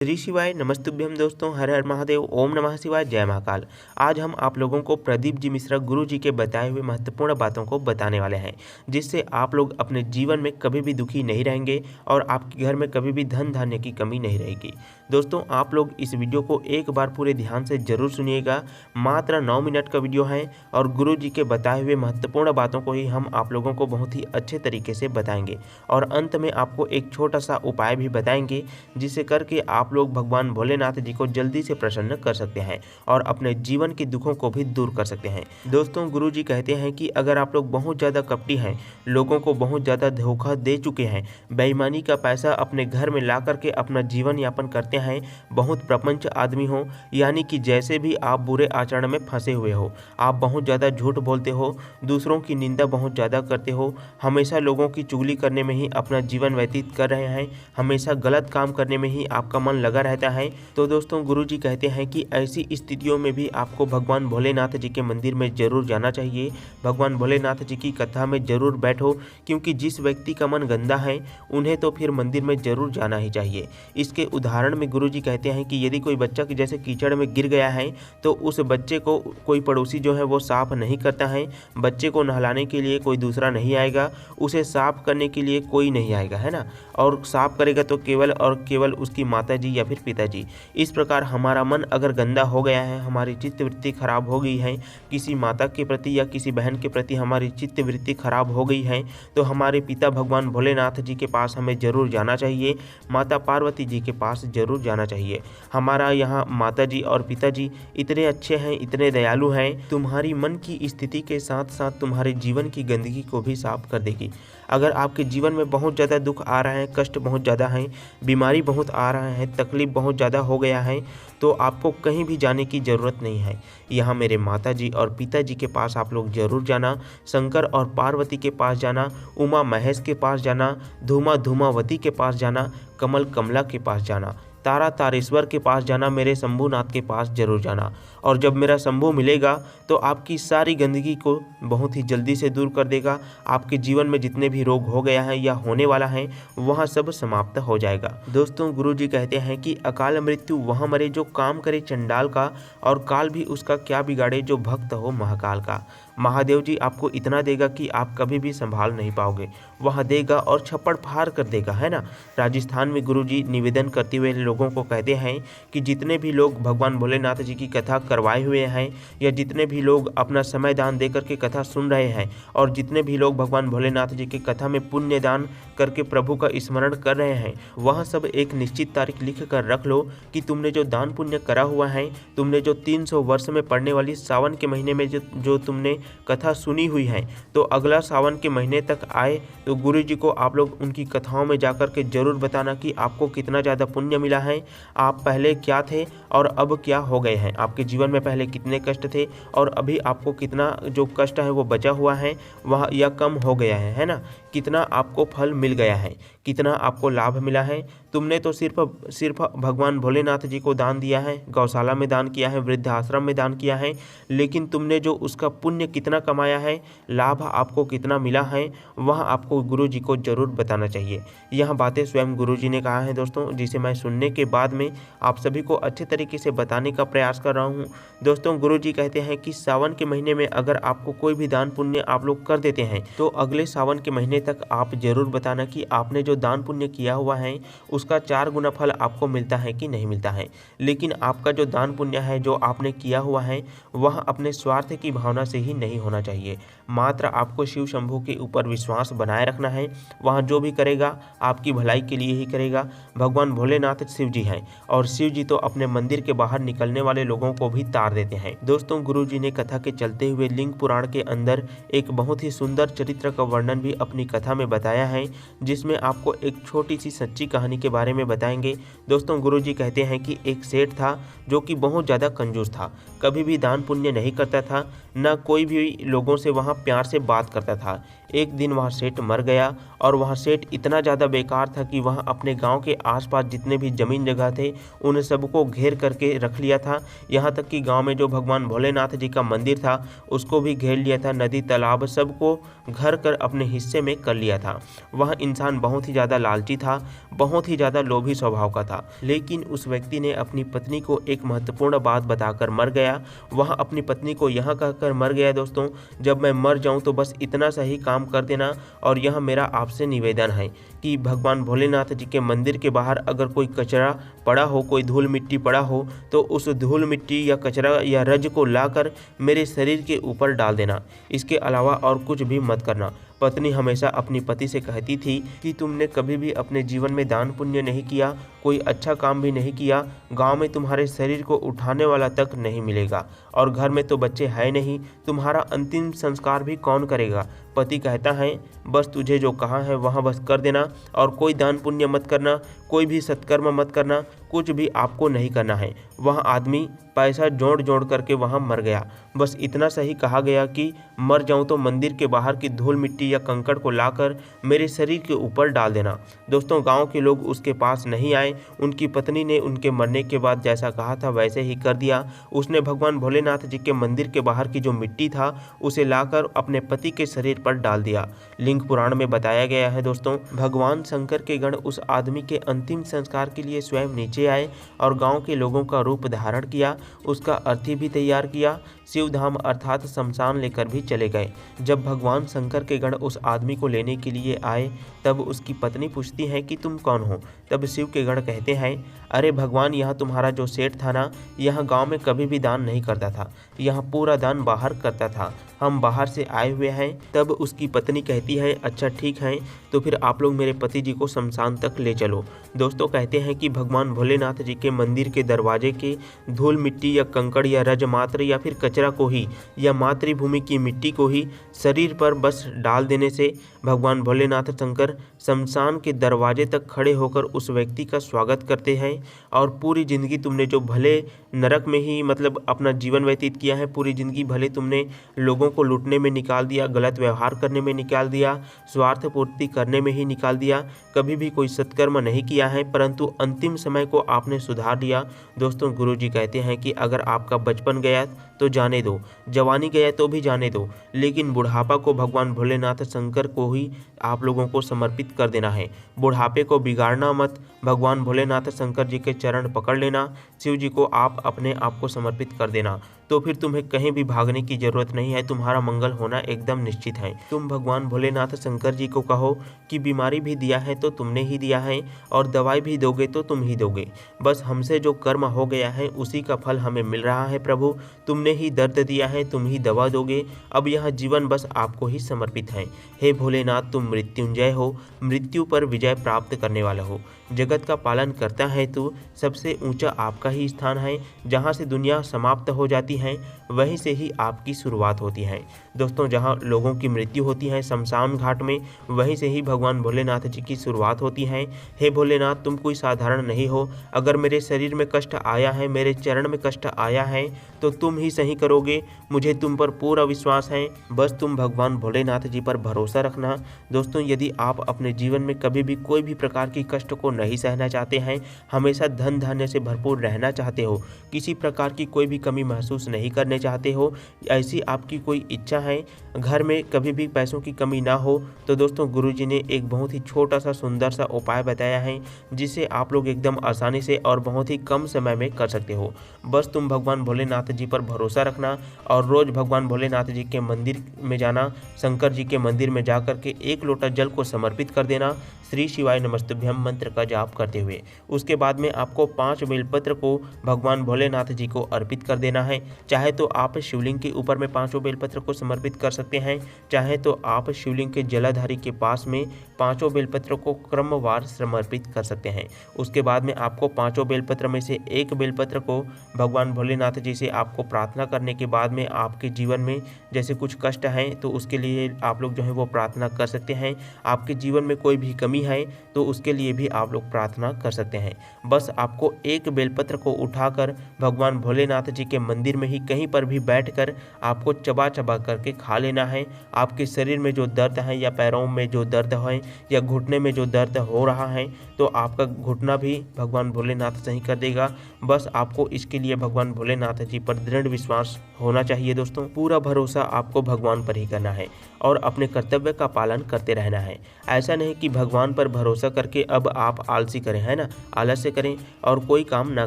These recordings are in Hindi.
श्री शिवाय नमस्तुभ्यम दोस्तों, हर हर महादेव, ओम नमः शिवाय, जय महाकाल। आज हम आप लोगों को प्रदीप जी मिश्रा गुरु जी के बताए हुए महत्वपूर्ण बातों को बताने वाले हैं, जिससे आप लोग अपने जीवन में कभी भी दुखी नहीं रहेंगे और आपके घर में कभी भी धन धान्य की कमी नहीं रहेगी। दोस्तों, आप लोग इस वीडियो को एक बार पूरे ध्यान से जरूर सुनिएगा। मात्र 9 मिनट का वीडियो है और गुरु जी के बताए हुए महत्वपूर्ण बातों को ही हम आप लोगों को बहुत ही अच्छे तरीके से बताएंगे और अंत में आपको एक छोटा सा उपाय भी बताएंगे, जिसे करके आप लोग भगवान भोलेनाथ जी को जल्दी से प्रसन्न कर सकते हैं और अपने जीवन के दुखों को भी दूर कर सकते हैं। दोस्तों, गुरु जी कहते हैं कि अगर आप लोग बहुत ज़्यादा कपटी हैं, लोगों को बहुत ज़्यादा धोखा दे चुके हैं, बेईमानी का पैसा अपने घर में ला करके अपना जीवन यापन करते हैं, बहुत प्रपंच आदमी हो, यानी कि जैसे भी आप बुरे आचरण में फंसे हुए हो, आप बहुत ज़्यादा झूठ बोलते हो, दूसरों की निंदा बहुत ज़्यादा करते हो, हमेशा लोगों की चुगली करने में ही अपना जीवन व्यतीत कर रहे हैं, हमेशा गलत काम करने में ही आपका मन लगा रहता है, तो दोस्तों गुरु जी कहते हैं कि ऐसी स्थितियों में भी आपको भगवान भोलेनाथ जी के मंदिर में जरूर जाना चाहिए। भगवान भोलेनाथ जी की कथा में जरूर बैठो, क्योंकि जिस व्यक्ति का मन गंदा है उन्हें तो फिर मंदिर में जरूर जाना ही चाहिए। इसके उदाहरण में गुरु जी कहते हैं कि यदि कोई बच्चा जैसे कीचड़ में गिर गया है तो उस बच्चे को कोई पड़ोसी जो है वो साफ नहीं करता है, बच्चे को नहलाने के लिए कोई दूसरा नहीं आएगा, उसे साफ करने के लिए कोई नहीं आएगा, है ना, और साफ करेगा तो केवल और केवल उसकी माता जी या फिर पिताजी। इस प्रकार हमारा मन अगर गंदा हो गया है, हमारी चित्तवृत्ति खराब हो गई है, किसी माता के प्रति या किसी बहन के प्रति हमारी चित्तवृत्ति खराब हो गई है, तो हमारे पिता भगवान भोलेनाथ जी के पास हमें जरूर जाना चाहिए, माता पार्वती जी के पास जरूर जाना चाहिए। हमारा यहाँ माता जी और पिताजी इतने अच्छे हैं, इतने दयालु हैं, तुम्हारी मन की स्थिति के साथ साथ तुम्हारे जीवन की गंदगी को भी साफ कर देगी। अगर आपके जीवन में बहुत ज़्यादा दुख आ रहा है, कष्ट बहुत ज़्यादा है, बीमारी बहुत आ रहा है, तकलीफ बहुत ज़्यादा हो गया है, तो आपको कहीं भी जाने की ज़रूरत नहीं है। यहाँ मेरे माता जी और पिताजी के पास आप लोग जरूर जाना, शंकर और पार्वती के पास जाना, उमा महेश के पास जाना, धूमा धूमावती के पास जाना, कमल कमला के पास जाना, तारा तारेश्वर के पास जाना, मेरे शंभूनाथ के पास जरूर जाना। और जब मेरा शंभू मिलेगा तो आपकी सारी गंदगी को बहुत ही जल्दी से दूर कर देगा। आपके जीवन में जितने भी रोग हो गया है या होने वाला है वह सब समाप्त हो जाएगा। दोस्तों, गुरु जी कहते हैं कि अकाल मृत्यु वह मरे जो काम करे चंडाल का, और काल भी उसका क्या बिगाड़े जो भक्त हो महाकाल का। महादेव जी आपको इतना देगा कि आप कभी भी संभाल नहीं पाओगे, वह देगा और छप्पड़ फाड़ कर देगा, है ना। राजस्थान में गुरु जी निवेदन करते हुए लोगों को कहते हैं कि जितने भी लोग भगवान भोलेनाथ जी की कथा करवाए हुए हैं, या जितने भी लोग अपना समय दान देकर के कथा सुन रहे हैं, और जितने भी लोग भगवान भोलेनाथ जी की कथा में पुण्य दान करके प्रभु का स्मरण कर रहे हैं, वह सब एक निश्चित तारीख लिख कर रख लो कि तुमने जो दान पुण्य करा हुआ है, तुमने जो 300 वर्ष में पड़ने वाली सावन के महीने में जो तुमने कथा सुनी हुई है, तो अगला सावन के महीने तक आए तो गुरु जी को आप लोग उनकी कथाओं में जाकर के जरूर बताना कि आपको कितना ज़्यादा पुण्य मिला है, आप पहले क्या थे और अब क्या हो गए हैं, आपके जीवन में पहले कितने कष्ट थे और अभी आपको कितना जो कष्ट है वो बचा हुआ है वह या कम हो गया है ना, कितना आपको फल मिल गया है, कितना आपको लाभ मिला है। तुमने तो सिर्फ भगवान भोलेनाथ जी को दान दिया है, गौशाला में दान किया है, वृद्धाश्रम में दान किया है, लेकिन तुमने जो उसका पुण्य कितना कमाया है, लाभ आपको कितना मिला है, वह आपको गुरु जी को जरूर बताना चाहिए। यह बातें स्वयं गुरु जी ने कहा है दोस्तों, जिसे मैं सुनने के बाद में आप सभी को अच्छे तरीके से बताने का प्रयास कर रहा हूँ। दोस्तों, गुरु जी कहते हैं कि सावन के महीने में अगर आपको कोई भी दान पुण्य आप लोग कर देते हैं, तो अगले सावन के महीने तक आप जरूर बताना कि आपने जो दान पुण्य किया हुआ है उसका 4 गुना फल आपको मिलता है कि नहीं मिलता है। लेकिन आपका जो दान पुण्य है जो आपने किया हुआ है वह अपने स्वार्थ की भावना से ही नहीं होना चाहिए। मात्र आपको शिव शंभू के ऊपर विश्वास बनाए रखना है, वह जो भी करेगा आपकी भलाई के लिए ही करेगा। भगवान भोलेनाथ शिव जी हैं और शिव जी तो अपने मंदिर के बाहर निकलने वाले लोगों को भी तार देते हैं। दोस्तों, गुरु जी ने कथा के चलते हुए लिंग पुराण के अंदर एक बहुत ही सुंदर चरित्र का वर्णन भी अपनी कथा में बताया है, जिसमें आपको एक छोटी सी सच्ची कहानी के बारे में बताएंगे। दोस्तों, गुरु जी कहते हैं कि एक सेठ था जो कि बहुत ज़्यादा कंजूस था, कभी भी दान पुण्य नहीं करता था, न कोई भी लोगों से वहाँ प्यार से बात करता था। एक दिन वहाँ सेठ मर गया और वहाँ सेठ इतना ज़्यादा बेकार था कि वहाँ अपने गांव के आसपास जितने भी ज़मीन जगह थे उन सबको घेर करके रख लिया था। यहाँ तक कि गांव में जो भगवान भोलेनाथ जी का मंदिर था उसको भी घेर लिया था। नदी तालाब सबको घर कर अपने हिस्से में कर लिया था। वह इंसान बहुत ही ज़्यादा लालची था, बहुत ही ज़्यादा लोभी स्वभाव का था। लेकिन उस व्यक्ति ने अपनी पत्नी को एक महत्वपूर्ण बात बताकर मर गया। वह अपनी पत्नी को यह कहकर मर गया, दोस्तों जब मैं मर जाऊं तो बस इतना सा ही काम कर देना, और यह मेरा आपसे निवेदन है कि भगवान भोलेनाथ जी के मंदिर के बाहर अगर कोई कचरा पड़ा हो, कोई धूल मिट्टी पड़ा हो, तो उस धूल मिट्टी या कचरा या रज को लाकर मेरे शरीर के ऊपर डाल देना। इसके अलावा और कुछ भी मत करना। पत्नी हमेशा अपनी पति से कहती थी कि तुमने कभी भी अपने जीवन में दान पुण्य नहीं किया, कोई अच्छा काम भी नहीं किया, गांव में तुम्हारे शरीर को उठाने वाला तक नहीं मिलेगा, और घर में तो बच्चे हैं नहीं, तुम्हारा अंतिम संस्कार भी कौन करेगा। पति कहता है बस तुझे जो कहा है वहाँ बस कर देना, और कोई दान पुण्य मत करना, कोई भी सत्कर्म मत करना, कुछ भी आपको नहीं करना है। वह आदमी पैसा जोड़ जोड़ करके वहाँ मर गया। बस इतना सही कहा गया कि मर जाऊं तो मंदिर के बाहर की धूल मिट्टी या कंकड़ को लाकर मेरे शरीर के ऊपर डाल देना। दोस्तों गांव के लोग उसके पास नहीं आए। उनकी पत्नी ने उनके मरने के बाद जैसा कहा था वैसे ही कर दिया। उसने भगवान भोलेनाथ जी के मंदिर के बाहर की जो मिट्टी था उसे लाकर अपने पति के शरीर पर डाल दिया। लिंग पुराण में बताया गया है दोस्तों, भगवान शंकर के गण उस आदमी के अंतिम संस्कार के लिए स्वयं नीचे आए और गांव के लोगों का रूप धारण किया, उसका अर्थी भी तैयार किया, शिवधाम अर्थात शमशान लेकर भी चले गए। जब भगवान शंकर के गण उस आदमी को लेने के लिए आए तब उसकी पत्नी पूछती है कि तुम कौन हो। तब शिव के गण कहते हैं अरे भगवान, यह तुम्हारा जो सेठ था ना, यह गांव में कभी भी दान नहीं करता था, यह पूरा दान बाहर करता था, हम बाहर से आए हुए हैं। तब उसकी पत्नी कहती है अच्छा ठीक है, तो फिर आप लोग मेरे पति जी को शमशान तक ले चलो। दोस्तों कहते हैं कि भगवान भोलेनाथ जी के मंदिर के दरवाजे के धूल मिट्टी या कंकड़ या रज मात्र या फिर कचरा को ही या मातृभूमि की मिट्टी को ही शरीर पर बस डाल देने से भगवान भोलेनाथ शंकर शमशान के दरवाजे तक खड़े होकर उस व्यक्ति का स्वागत करते हैं। और पूरी ज़िंदगी तुमने जो भले नरक में ही मतलब अपना जीवन व्यतीत किया है, पूरी ज़िंदगी भले तुमने लोगों को लूटने में निकाल दिया, गलत व्यवहार करने में निकाल दिया, स्वार्थ पूर्ति करने में ही निकाल दिया, कभी भी कोई सत्कर्म नहीं किया है, परंतु अंतिम समय को आपने सुधार दिया। दोस्तों गुरुजी कहते हैं कि अगर आपका बचपन गया तो जाने दो, जवानी गया तो भी जाने दो, लेकिन बुढ़ापा को भगवान भोलेनाथ शंकर को ही आप लोगों को समर्पित कर देना है। बुढ़ापे को बिगाड़ना मत, भगवान भोलेनाथ शंकर जी के चरण पकड़ लेना, शिव जी को आप अपने आप को समर्पित कर देना, तो फिर तुम्हें कहीं भी भागने की जरूरत नहीं है, तुम्हारा मंगल होना एकदम निश्चित है। तुम भगवान भोलेनाथ शंकर जी को कहो कि बीमारी भी दिया है तो तुमने ही दिया है, और दवाई भी दोगे तो तुम ही दोगे, बस हमसे जो कर्म हो गया है उसी का फल हमें मिल रहा है। प्रभु तुमने ही दर्द दिया है, तुम ही दवा दोगे, अब यह जीवन बस आपको ही समर्पित है। हे भोलेनाथ तुम मृत्युंजय हो, मृत्यु पर विजय प्राप्त करने वाला हो, जगत का पालन करता है तू, सबसे ऊंचा आपका ही स्थान है, जहाँ से दुनिया समाप्त हो जाती है वहीं से ही आपकी शुरुआत होती है। दोस्तों जहाँ लोगों की मृत्यु होती है शमशान घाट में, वहीं से ही भगवान भोलेनाथ जी की शुरुआत होती है। हे भोलेनाथ तुम कोई साधारण नहीं हो, अगर मेरे शरीर में कष्ट आया है, मेरे चरण में कष्ट आया है तो तुम ही सही करोगे, मुझे तुम पर पूरा विश्वास है, बस तुम भगवान भोलेनाथ जी पर भरोसा रखना। दोस्तों यदि आप अपने जीवन में कभी भी कोई भी प्रकार की कष्ट को नहीं सहना चाहते हैं, हमेशा धन धान्य से भरपूर रहना चाहते हो, किसी प्रकार की कोई भी कमी महसूस नहीं करने चाहते हो, ऐसी आपकी कोई इच्छा है, घर में कभी भी पैसों की कमी ना हो, तो दोस्तों गुरुजी ने एक बहुत ही छोटा सा सुंदर सा उपाय बताया है जिसे आप लोग एकदम आसानी से और बहुत ही कम समय में कर सकते हो। बस तुम भगवान भोलेनाथ जी पर भरोसा रखना और रोज भगवान भोलेनाथ जी के मंदिर में जाना, शंकर जी के मंदिर में जाकर के एक लोटा जल को समर्पित कर देना, श्री शिवाय नमस्तुभ्यम मंत्र का जाप करते हुए। उसके बाद में आपको 5 बेलपत्र को भगवान भोलेनाथ जी को अर्पित कर देना है। चाहे तो आप शिवलिंग के ऊपर में 5 बेलपत्र को समर्पित कर सकते हैं, चाहे तो आप शिवलिंग के जलाधारी के पास में 5 बेलपत्र को क्रमवार समर्पित कर सकते हैं। उसके बाद में आपको 5 बेलपत्र में से एक बेलपत्र को भगवान भोलेनाथ जी से आपको प्रार्थना करने के बाद में आपके जीवन में जैसे कुछ कष्ट हैं तो उसके लिए आप लोग जो है वो प्रार्थना कर सकते हैं। आपके जीवन में कोई भी कमी है तो उसके लिए भी आप लोग लोग प्रार्थना कर सकते हैं। बस आपको एक बेलपत्र को उठाकर भगवान भोलेनाथ जी के मंदिर में ही कहीं पर भी बैठकर आपको चबा चबा करके खा लेना है। आपके शरीर में जो दर्द है या पैरों में जो दर्द है या घुटने में जो दर्द हो रहा है तो आपका घुटना भी भगवान भोलेनाथ सही कर देगा। बस आपको इसके लिए भगवान भोलेनाथ जी पर दृढ़ विश्वास होना चाहिए दोस्तों। पूरा भरोसा आपको भगवान पर ही करना है और अपने कर्तव्य का पालन करते रहना है। ऐसा नहीं कि भगवान पर भरोसा करके अब आप आलसी करें, है ना, आलस्य करें और कोई काम ना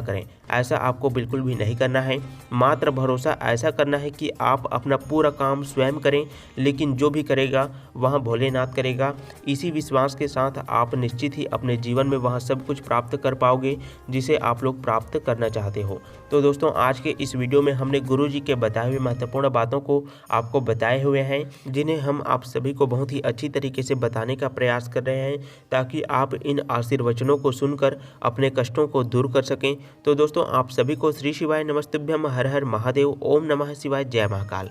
करें। ऐसा आपको बिल्कुल भी नहीं करना है। मात्र भरोसा ऐसा करना है कि आप अपना पूरा काम स्वयं करें, लेकिन जो भी करेगा वहाँ भोलेनाथ करेगा। इसी विश्वास के साथ आप निश्चित ही अपने जीवन में वहाँ सब कुछ प्राप्त कर पाओगे जिसे आप लोग प्राप्त करना चाहते हो। तो दोस्तों आज के इस वीडियो में हमने गुरु जी के बताए हुए महत्वपूर्ण बातों को आपको बताए हुए हैं, जिन्हें हम आप सभी को बहुत ही अच्छी तरीके से बताने का प्रयास कर रहे हैं ताकि आप इन आशीर्वचनों को सुनकर अपने कष्टों को दूर कर सकें। तो दोस्तों आप सभी को श्री शिवाय नमस्तुभ्यम, हर हर महादेव, ओम नमः शिवाय, जय महाकाल।